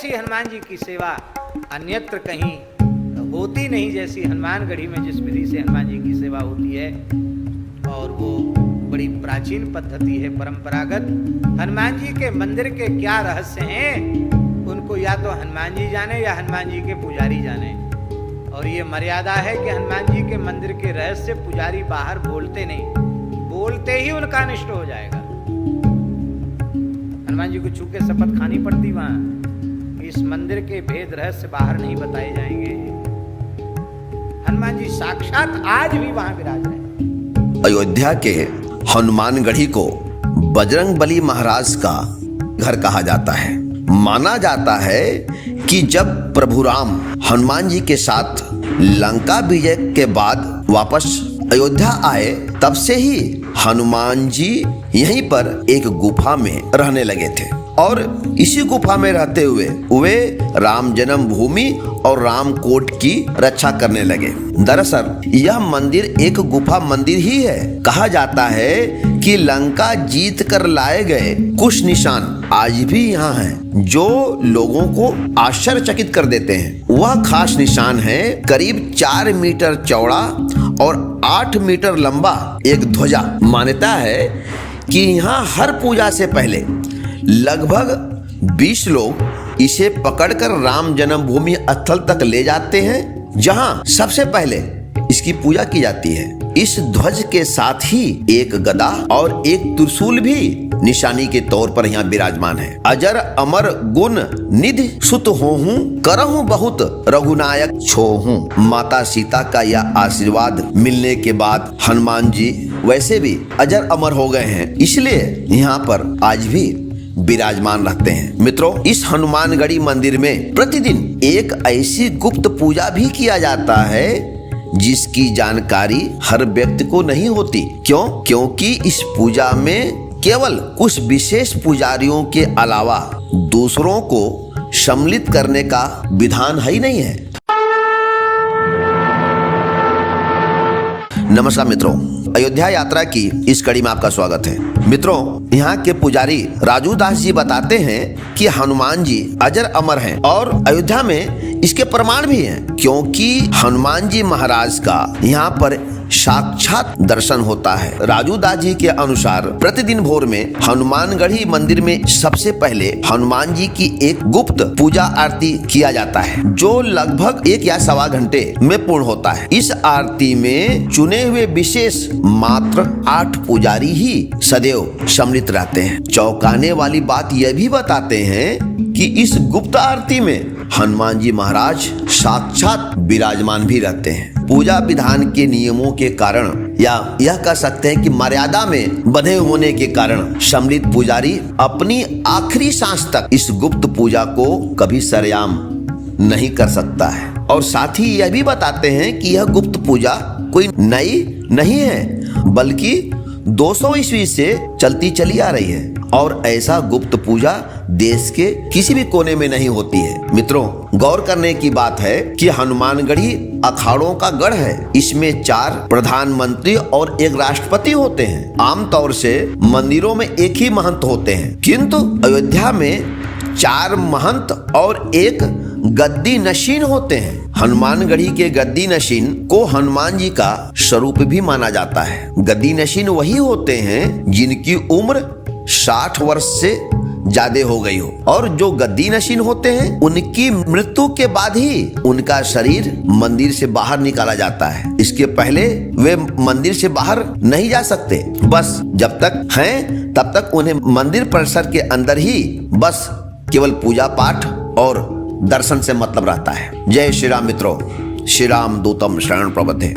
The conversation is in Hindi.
जैसी हनुमान जी की सेवा अन्यत्र कहीं होती नहीं, जैसी हनुमानगढ़ी में जिस विधि से हनुमान जी की सेवा होती है। और वो बड़ी प्राचीन पद्धति है, परंपरागत। हनुमान जी के मंदिर के क्या रहस्य हैं उनको या तो हनुमान जी जाने या हनुमान जी के पुजारी जाने। और ये मर्यादा है कि हनुमान जी के मंदिर के रहस्य पुजारी बाहर बोलते नहीं, बोलते ही उनका अनिष्ट हो जाएगा। हनुमान जी को छू के शपथ खानी पड़ती वहां, इस मंदिर के भेद रहस्य बाहर नहीं बताए जाएंगे। हनुमान जी साक्षात आज भी वहां विराज रहे। अयोध्या के हनुमानगढ़ी को बजरंगबली महाराज का घर कहा जाता है। माना जाता है कि जब प्रभु राम हनुमान जी के साथ लंका विजय के बाद वापस अयोध्या आए, तब से ही हनुमान जी यहीं पर एक गुफा में रहने लगे थे और इसी गुफा में रहते हुए वे राम जन्मभूमि और रामकोट की रक्षा करने लगे। दरअसल यह मंदिर एक गुफा मंदिर ही है। कहा जाता है कि लंका जीत कर लाए गए कुछ निशान आज भी यहाँ हैं, जो लोगों को आश्चर्यचकित कर देते हैं। वह खास निशान है करीब 4 मीटर चौड़ा और 8 मीटर लंबा एक ध्वजा। मान्यता है कि यहाँ हर पूजा से पहले लगभग 20 लोग इसे पकड़कर राम जन्मभूमि स्थल तक ले जाते हैं, जहां सबसे पहले इसकी पूजा की जाती है। इस ध्वज के साथ ही एक गदा और एक त्रिशूल भी निशानी के तौर पर यहाँ विराजमान है। अजर अमर गुण निधि सुत होहूं, करहूं बहुत रघुनायक छोहूं। माता सीता का यह आशीर्वाद मिलने के बाद हनुमान जी वैसे भी अजर अमर हो गए हैं, इसलिए यहाँ पर आज भी विराजमान रहते हैं। मित्रों, इस हनुमानगढ़ी मंदिर में प्रतिदिन एक ऐसी गुप्त पूजा भी किया जाता है जिसकी जानकारी हर व्यक्ति को नहीं होती। क्यों? क्योंकि इस पूजा में केवल कुछ विशेष पुजारियों के अलावा दूसरों को सम्मिलित करने का विधान है ही नहीं है। नमस्कार मित्रों, अयोध्या यात्रा की इस कड़ी में आपका स्वागत है। मित्रों, यहाँ के पुजारी राजू दास जी बताते हैं कि हनुमान जी अजर अमर हैं और अयोध्या में इसके प्रमाण भी हैं, क्योंकि हनुमान जी महाराज का यहाँ पर साक्षात दर्शन होता है। राजू दास जी के अनुसार प्रतिदिन भोर में हनुमानगढ़ी मंदिर में सबसे पहले हनुमान जी की एक गुप्त पूजा आरती किया जाता है, जो लगभग 1 या सवा घंटे में पूर्ण होता है। इस आरती में चुने हुए विशेष मात्र 8 पुजारी ही सदैव सम्मिलित रहते हैं। चौंकाने वाली बात यह भी बताते हैं कि इस गुप्त आरती में हनुमान जी महाराज साक्षात विराजमान भी रहते हैं। पूजा विधान के नियमों के कारण या यह कह सकते हैं कि मर्यादा में बंधे होने के कारण सम्मिलित पुजारी अपनी आखिरी सांस तक इस गुप्त पूजा को कभी सरेआम नहीं कर सकता है। और साथ ही यह भी बताते हैं कि यह गुप्त पूजा कोई नई नहीं है, बल्कि 200 ईस्वी से चलती चली आ रही है और ऐसा गुप्त पूजा देश के किसी भी कोने में नहीं होती है। मित्रों, गौर करने की बात है कि हनुमानगढ़ी अखाड़ों का गढ़ है। इसमें 4 प्रधानमंत्री और 1 राष्ट्रपति होते हैं। आमतौर से मंदिरों में एक ही महंत होते हैं, किंतु अयोध्या में 4 महंत और 1 गद्दी नशीन होते हैं। हनुमानगढ़ी के गद्दी नशीन को हनुमान जी का स्वरूप भी माना जाता है। गद्दी नशीन वही होते हैं जिनकी उम्र 60 वर्ष से ज्यादा हो गई हो, और जो गद्दी नशीन होते हैं उनकी मृत्यु के बाद ही उनका शरीर मंदिर से बाहर निकाला जाता है। इसके पहले वे मंदिर से बाहर नहीं जा सकते। बस जब तक हैं तब तक उन्हें मंदिर परिसर के अंदर ही बस केवल पूजा पाठ और दर्शन से मतलब रहता है। जय श्री राम मित्रों, श्री राम दूतम शरण प्रबद्धे।